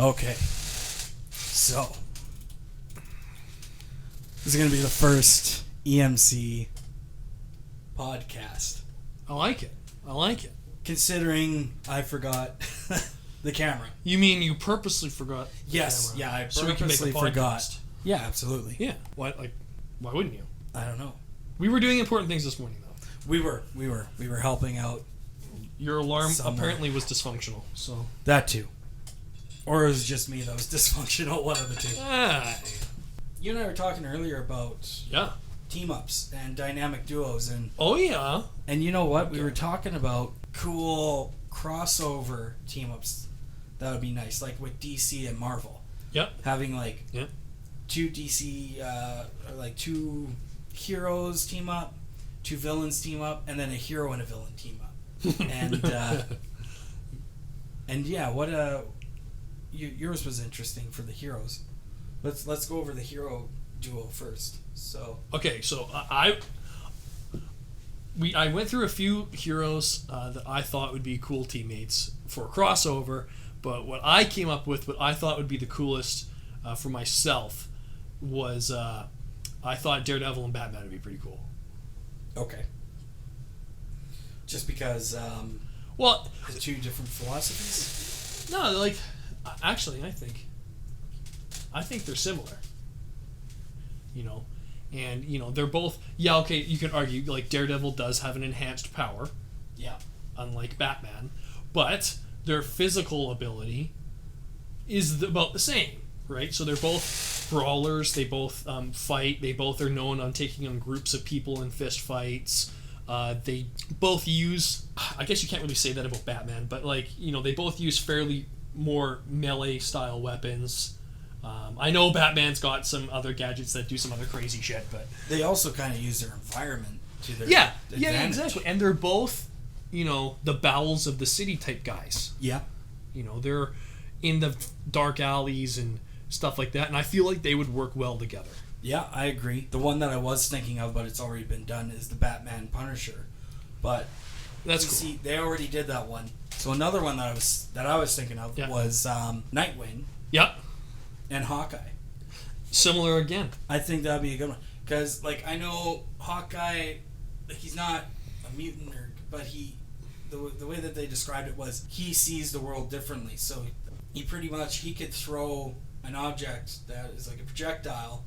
Okay. So, this is going to be the first EMC podcast. I like it. Considering I forgot the camera. You mean you purposely forgot Yes, the camera? yeah, I so we can make a purposely podcast. forgot. Yeah, absolutely. Yeah. Why wouldn't you? I don't know. We were doing important things this morning, though. We were helping out. Your alarm somewhere. apparently was dysfunctional, so... That too. Or it was just me that was dysfunctional, one of the two. You and I were talking earlier about team-ups and dynamic duos. Oh, yeah. And you know what? We were talking about cool crossover team-ups that would be nice, like with DC and Marvel. Yep. Having, like, two DC, like two heroes team up, two villains team up, and then a hero and a villain team up. And yeah, what yours was interesting for the heroes. Let's go over the hero duo first. So okay, so I went through a few heroes that I thought would be cool teammates for a crossover, but what I came up with, what I thought would be the coolest for myself was I thought Daredevil and Batman would be pretty cool. Okay. Just because well, the two different philosophies? No, like actually I think they're similar. You know, and you know, they're both okay, you can argue like Daredevil does have an enhanced power. Yeah. Unlike Batman, but their physical ability is about the same, right? So they're both brawlers, they both fight, they both are known on taking on groups of people in fist fights. They both use, I guess you can't really say that about Batman, but like, you know, they both use fairly more melee style weapons. I know Batman's got some other gadgets that do some other crazy shit, but they also kind of use their environment to their advantage. Yeah, exactly. And they're both, you know, the bowels of the city type guys. Yeah. You know, they're in the dark alleys and stuff like that, and I feel like they would work well together. Yeah, I agree. The one that I was thinking of, but it's already been done, is the Batman Punisher. But that's cool. See, they already did that one. So another one that I was thinking of was Nightwing. Yep. And Hawkeye. Similar again. I think that'd be a good one because, like, I know Hawkeye, like, he's not a mutant, but the way that they described it was he sees the world differently. So he could throw an object that is like a projectile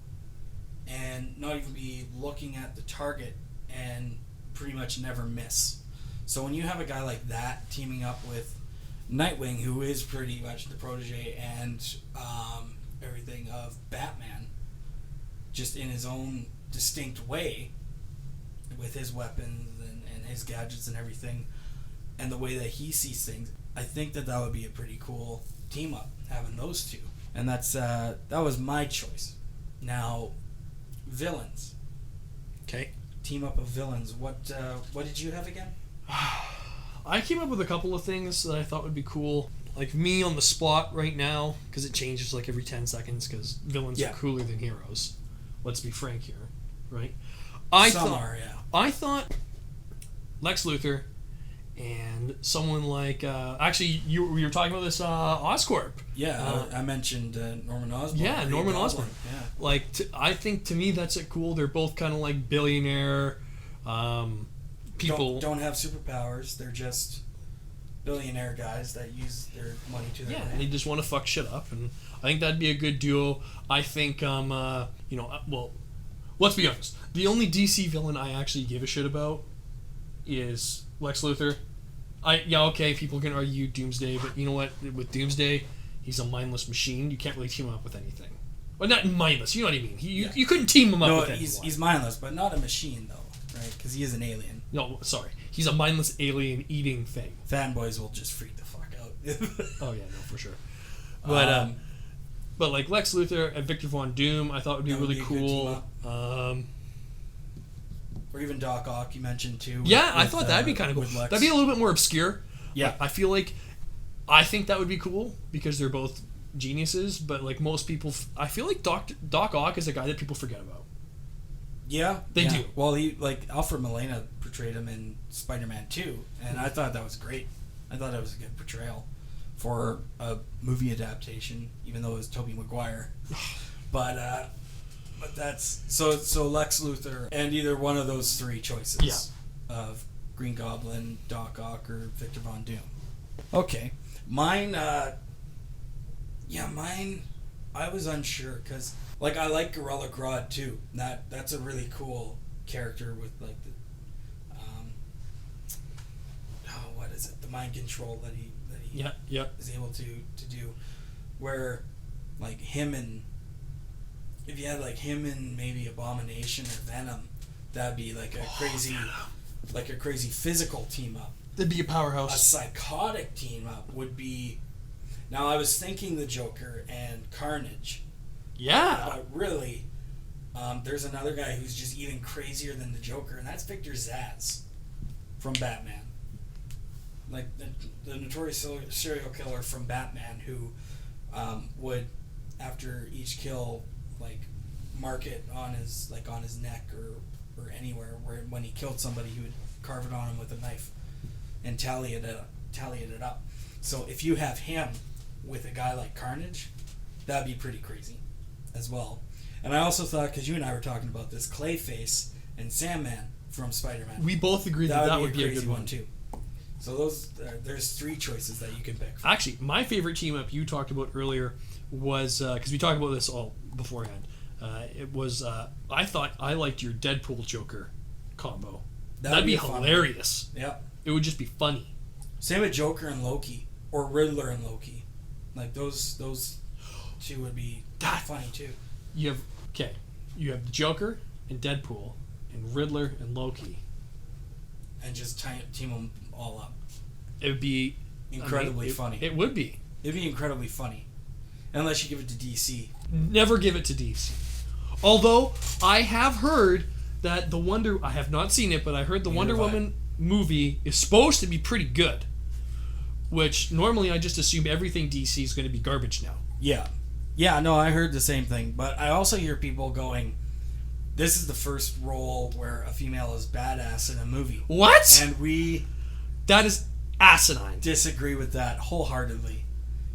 and not even be looking at the target and pretty much never miss. So when you have a guy like that teaming up with Nightwing, who is pretty much the protege and everything of Batman, just in his own distinct way, with his weapons and his gadgets and everything, and the way that he sees things, I think that would be a pretty cool team up, having those two. And that was my choice. Now, villains. Okay. Team up of villains. What did you have again? I came up with a couple of things that I thought would be cool. Like me on the spot right now, because it changes like every 10 seconds, because villains are cooler than heroes. Let's be frank here, right? I thought Lex Luthor and someone like... actually, we were talking about this Oscorp. Yeah, I mentioned Norman Osborn. Yeah, Norman Osborn. Yeah. Like, I think to me that's cool. They're both kind of like billionaire people. Don't have superpowers. They're just billionaire guys that use their money to their they just want to fuck shit up, and I think that'd be a good duo. I think well, let's be honest, the only DC villain I actually give a shit about is Lex Luthor. People can argue Doomsday, but you know what, with Doomsday, he's a mindless machine. You can't really team him up with anything. Well, not mindless, you know what I mean. You couldn't team him up with anyone. He's mindless, but not a machine though, right? Because he is an alien. No, sorry. He's a mindless alien eating thing. Fanboys will just freak the fuck out. Oh yeah, no, for sure. But like Lex Luthor and Victor Von Doom, I thought would be really cool. Or even Doc Ock, you mentioned too. I thought that'd be kind of cool. That'd be a little bit more obscure. Yeah, I think that would be cool because they're both geniuses. But like most people, I feel like Doc Ock is a guy that people forget about. Yeah, they do. Well, Alfred Molina portrayed him in Spider-Man 2, and I thought that was great. I thought it was a good portrayal for a movie adaptation, even though it was Tobey Maguire. But that's so Lex Luthor and either one of those three choices of Green Goblin, Doc Ock, or Victor Von Doom. Okay, mine. Mine. I was unsure because like I like Gorilla Grodd too. That's a really cool character with like the what is it? The mind control that he is able to do, where like him and if you had like him and maybe Abomination or Venom, that'd be like a crazy physical team up. That'd be a powerhouse. A psychotic team up would be. Now I was thinking the Joker and Carnage. Yeah. But really, there's another guy who's just even crazier than the Joker, and that's Victor Zsasz from Batman. Like the notorious serial killer from Batman who would, after each kill, like mark it on his neck or anywhere where when he killed somebody, he would carve it on him with a knife and tally it up. So if you have him with a guy like Carnage, that'd be pretty crazy as well. And I also thought, because you and I were talking about this, Clayface and Sandman from Spider-Man. We both agreed that would be a good one too. So those there's three choices that you can pick from. Actually, my favorite team up you talked about earlier was, because we talked about this all beforehand, it was, I liked your Deadpool Joker combo. That'd be hilarious. Yep. It would just be funny. Same with Joker and Loki, or Riddler and Loki. Like those two would be funny too. You have the Joker and Deadpool and Riddler and Loki, and just team them all up. It would be incredibly funny. It would be. It'd be incredibly funny, unless you give it to DC. Never give it to DC. Although I have heard that I have not seen it, but I heard the Wonder Woman movie is supposed to be pretty good. Which normally I just assume everything DC is going to be garbage now. Yeah, no, I heard the same thing. But I also hear people going, this is the first role where a female is badass in a movie. What? And that is asinine. Disagree with that wholeheartedly.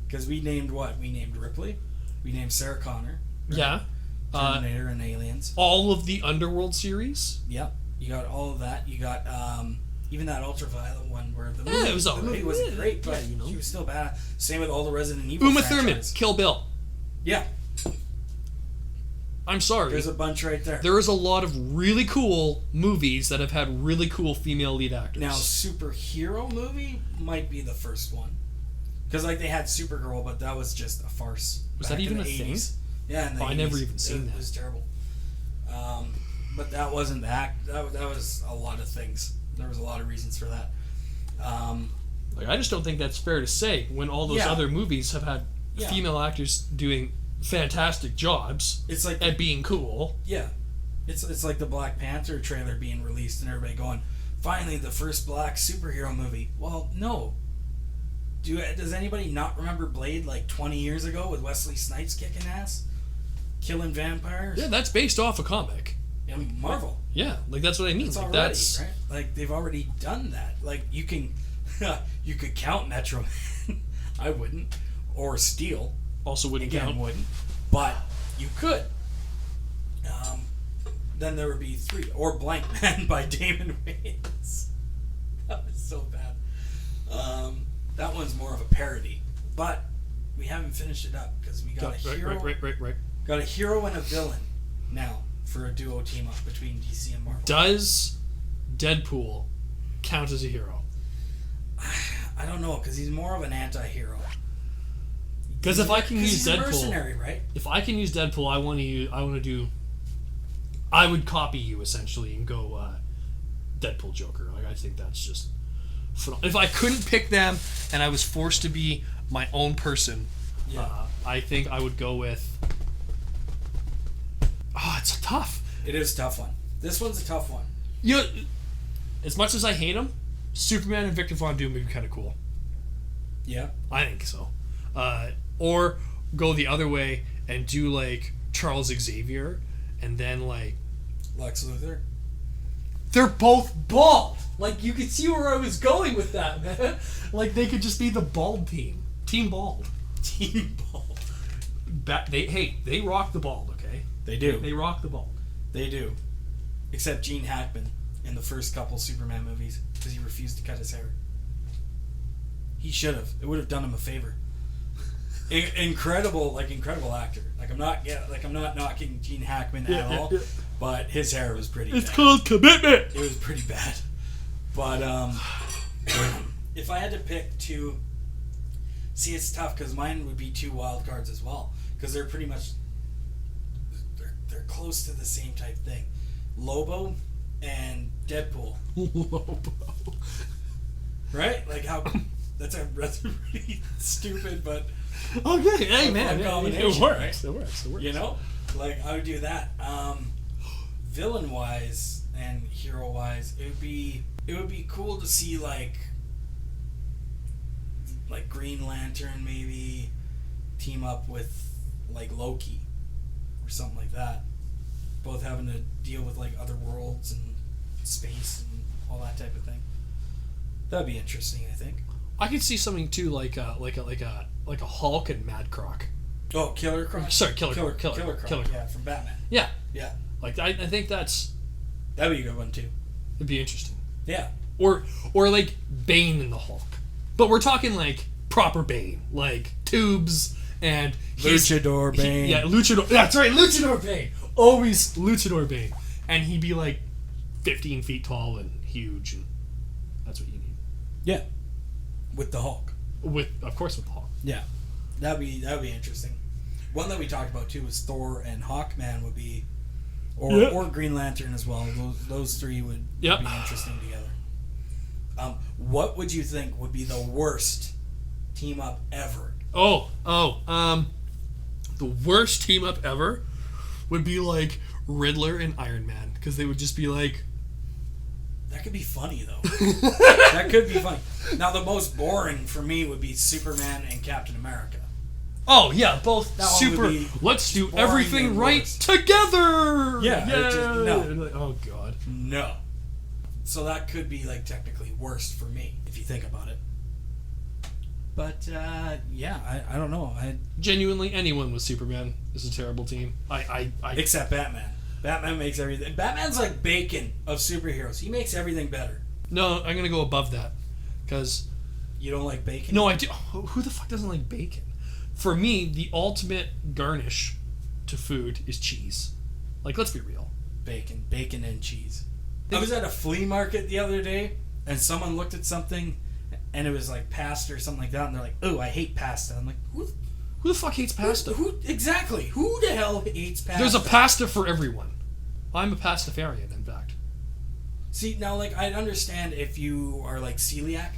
Because we named what? We named Ripley. We named Sarah Connor. Right? Yeah. Terminator and Aliens. All of the Underworld series. Yep. You got all of that. You got even that Ultraviolet one where the movie wasn't great, but she was still bad. Same with all the Resident Evil Uma franchise. Thurman, Kill Bill. Yeah. I'm sorry. There's a bunch right there. There is a lot of really cool movies that have had really cool female lead actors. Now, superhero movie might be the first one. Because like they had Supergirl, but that was just a farce. Was that even a 80s. thing? Yeah, in the 80s. I never even seen that. It was terrible. But that wasn't that was a lot of things. There was a lot of reasons for that. I just don't think that's fair to say when all those other movies have had female actors doing fantastic jobs. It's like at being cool. Yeah, it's like the Black Panther trailer being released and everybody going, finally the first black superhero movie. Well, no. Does anybody not remember Blade like 20 years ago with Wesley Snipes kicking ass, killing vampires? Yeah, that's based off a comic. Yeah, Marvel. Yeah, like that's what I mean. That's right. Like they've already done that. Like you could count Metro Man. I wouldn't. Or Steel. Also wouldn't count. Wouldn't. But you could. Then there would be 3. Or Blank Man by Damon Wayans. That was so bad. That one's more of a parody. But we haven't finished it up because we got a hero. Right. Got a hero and a villain now for a duo team up between DC and Marvel. Does Deadpool count as a hero? I don't know, because he's more of an anti-hero. Because if I can use he's Deadpool, a mercenary, right? If I can use Deadpool, I would copy you essentially and go Deadpool Joker. Like I think that's just phenomenal. If I couldn't pick them and I was forced to be my own person, I think I would go with. Oh, it's tough. It is a tough one. This one's a tough one. As much as I hate him, Superman and Victor Von Doom would be kind of cool. Yeah, I think so. Or go the other way and do like Charles Xavier, and then like Lex Luthor. They're both bald. Like you could see where I was going with that, man. Like they could just be the bald team. Team Bald. Team Bald. They rock the bald, okay? They do. They rock the bald. They do. Except Gene Hackman in the first couple Superman movies because he refused to cut his hair. He should have. It would have done him a favor. Incredible actor. I'm not knocking Gene Hackman at all, but his hair was pretty bad. It's called commitment. It was pretty bad. But if I had to pick two, see, it's tough because mine would be two wild cards as well because they're pretty much they're close to the same type thing. Lobo and Deadpool. Lobo. Right? Like how that's a pretty stupid, but okay, hey man, it works. right? It works. You know, like I would do that. Villain wise and hero wise, it would be cool to see like Green Lantern maybe team up with like Loki or something like that. Both having to deal with like other worlds and space and all that type of thing. That'd be interesting, I think. I could see something too, like a Hulk and Mad Croc. Oh, Killer Croc. Sorry, Killer Croc. Yeah, from Batman. Yeah. Yeah. Like I think that'd be a good one too. It'd be interesting. Yeah. Or like Bane and the Hulk, but we're talking like proper Bane, like tubes and Luchador Bane. Luchador. That's right, Luchador Bane. Always Luchador Bane, and he'd be like 15 feet tall and huge, and that's what you need. Yeah. With the Hulk. Of course with the Hulk. Yeah. That'd be interesting. One that we talked about too was Thor and Hawkman would be, or Green Lantern as well. Those three would be interesting together. What would you think would be the worst team up ever? The worst team up ever would be like Riddler and Iron Man, because they would just be like. That could be funny though. That could be funny. Now the most boring for me would be Superman and Captain America. Oh yeah, both that super. Let's do everything right together. Yeah. No. Like, oh god. No. So that could be like technically worst for me if you think about it. But yeah, I don't know. Genuinely, anyone with Superman is a terrible team. I except Batman. Batman makes everything. Batman's like bacon of superheroes. He makes everything better. No, I'm gonna go above that, because you don't like bacon. No, I do. Who the fuck doesn't like bacon? For me, the ultimate garnish to food is cheese. Like, let's be real. Bacon and cheese. I was at a flea market the other day, and someone looked at something, and it was like pasta or something like that, and they're like, "Oh, I hate pasta." I'm like, "Who the fuck hates pasta?" Who exactly? Who the hell hates pasta? There's a pasta for everyone. I'm a pastafarian, in fact. See, now, like, I understand if you are like celiac,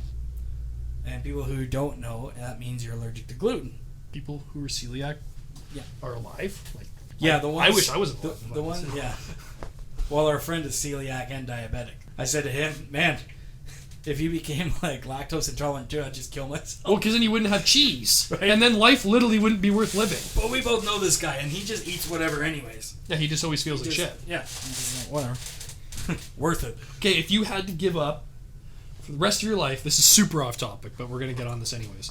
and people who don't know, that means you're allergic to gluten. People who are celiac, are alive. Like, yeah, the ones. I wish I was alive. The one, yeah. Well, our friend is celiac and diabetic. I said to him, "Man, if you became like lactose intolerant too, I'd just kill myself." Well, because then you wouldn't have cheese, right? And then life literally wouldn't be worth living. But we both know this guy, and he just eats whatever, anyways. Yeah, he just always feels like shit. Yeah, whatever. Worth it. Okay, if you had to give up for the rest of your life, this is super off topic, but we're gonna get on this anyways.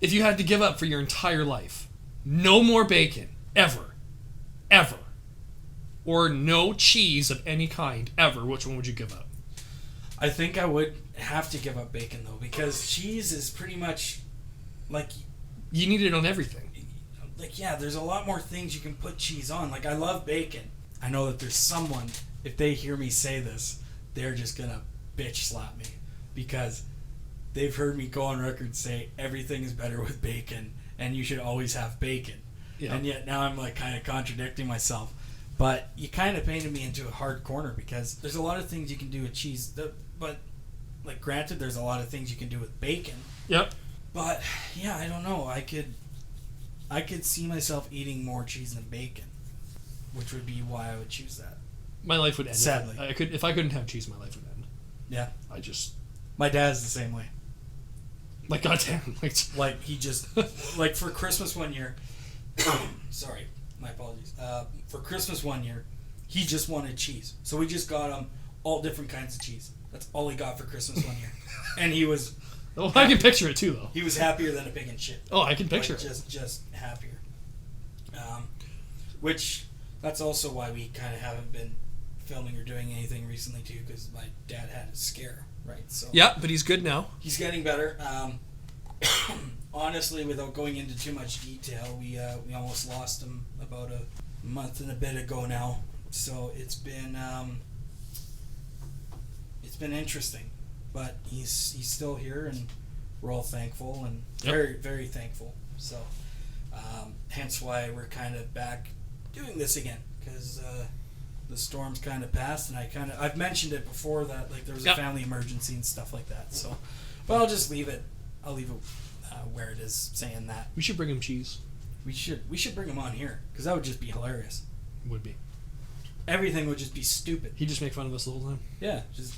If you had to give up for your entire life, no more bacon ever, or no cheese of any kind ever, which one would you give up? I think I would have to give up bacon though, because cheese is pretty much like you need it on everything. Like, yeah, there's a lot more things you can put cheese on. Like, I love bacon. I know that there's someone, if they hear me say this, they're just gonna bitch slap me, because they've heard me go on record say everything is better with bacon and you should always have bacon. Yeah. And yet now I'm like kind of contradicting myself. But you kind of painted me into a hard corner, because there's a lot of things you can do with cheese. But, like, granted, there's a lot of things you can do with bacon. Yep. But, yeah, I don't know. I could see myself eating more cheese than bacon, which would be why I would choose that. My life would end. Sadly. If I couldn't have cheese, my life would end. Yeah. My dad's the same way. Like, goddamn. Like, he just... like, for Christmas one year... sorry. My apologies. For Christmas one year, he just wanted cheese. So we just got him all different kinds of cheese. That's all he got for Christmas one year. And he was Oh, I can picture it too, though. He was happier than a pig in shit. Oh, I can picture like, it. Just happier. Which, that's also why we kind of haven't been filming or doing anything recently, too, because my dad had a scare, right? So Yeah, but he's good now. he's getting better. Honestly, without going into too much detail, we almost lost him about a month and a bit ago now. So it's been interesting, but he's still here, and we're all thankful and very, very thankful. So hence why we're kind of back doing this again, because the storm's kind of passed, and I've mentioned it before that like there was a family emergency and stuff like that. So, but I'll just leave it. I'll leave it where it is, saying that. We should bring him cheese. We should bring him on here, because that would just be hilarious. Would be. Everything would just be stupid. He'd just make fun of us the whole time. Yeah, just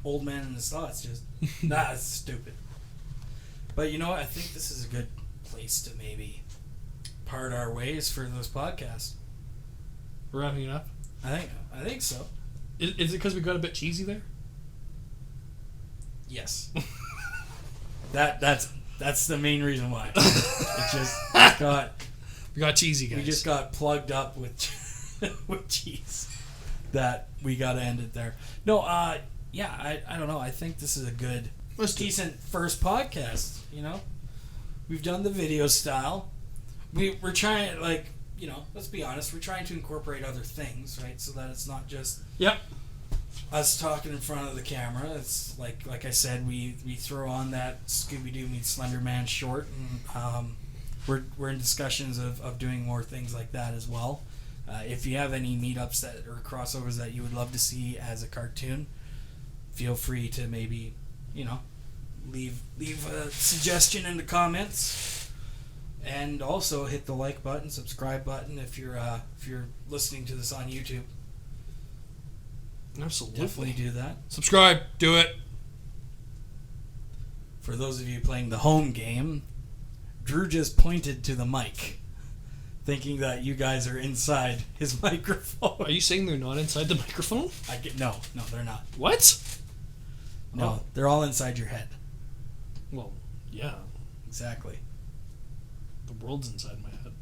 old man in his thoughts. Just it's stupid. But you know what? I think this is a good place to maybe part our ways for those podcasts. We're wrapping it up. I think so. Is it because we got a bit cheesy there? Yes. That's the main reason why. It just we got cheesy, guys. We just got plugged up with with cheese. That we got to end it there. No, yeah, I don't know. I think this is a good, decent first podcast. You know, we've done the video style. We're trying, like, you know, let's be honest. We're trying to incorporate other things, right? So that it's not just us talking in front of the camera. It's like I said, we throw on that Scooby-Doo meets Slender Man short, and we're in discussions of doing more things like that as well. If you have any meetups that or crossovers that you would love to see as a cartoon, feel free to maybe, you know, leave a suggestion in the comments, and also hit the like button, subscribe button if you're listening to this on YouTube. Absolutely. Definitely do that. Subscribe. Do it. For those of you playing the home game, Drew just pointed to the mic, thinking that you guys are inside his microphone. Are you saying they're not inside the microphone? No, they're not. What? No, they're all inside your head. Well, yeah. Exactly. The world's inside my head.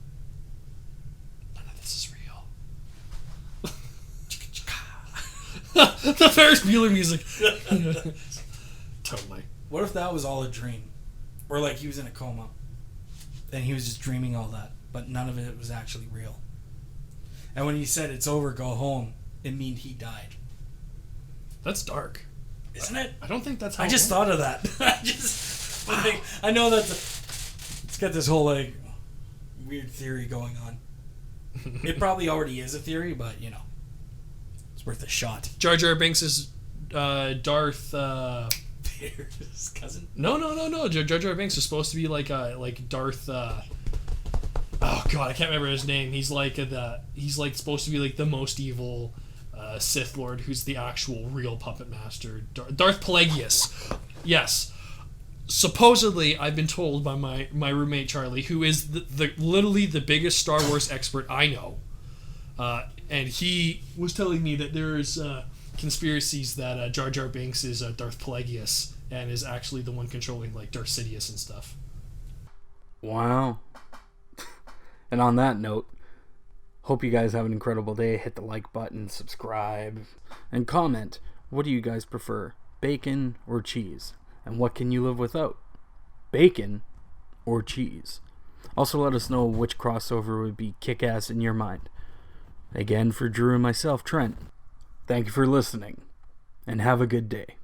None of this is real. The Ferris Bueller music. Totally. What if that was all a dream? Or like he was in a coma and he was just dreaming all that, but none of it was actually real. And when he said it's over, go home, it means he died. That's dark. Isn't it? I don't think that's how I just thought of that. I know it's got this whole like weird theory going on. It probably already is a theory, but you know, it's worth a shot. Jar Jar Binks is Darth. His cousin? No. Jar Jar Binks is supposed to be like Darth. Oh God, I can't remember his name. He's like supposed to be like the most evil Sith Lord, who's the actual real puppet master. Darth Plagueis. Yes. Supposedly, I've been told by my roommate Charlie, who is the literally the biggest Star Wars expert I know, and he was telling me that there's conspiracies that Jar Jar Binks is Darth Plagueis and is actually the one controlling like Darth Sidious and stuff. Wow. And on that note, hope you guys have an incredible day. Hit the like button, subscribe, and comment. What do you guys prefer, bacon or cheese? And what can you live without? Bacon or cheese? Also let us know which crossover would be kick-ass in your mind. Again, for Drew and myself, Trent, thank you for listening, and have a good day.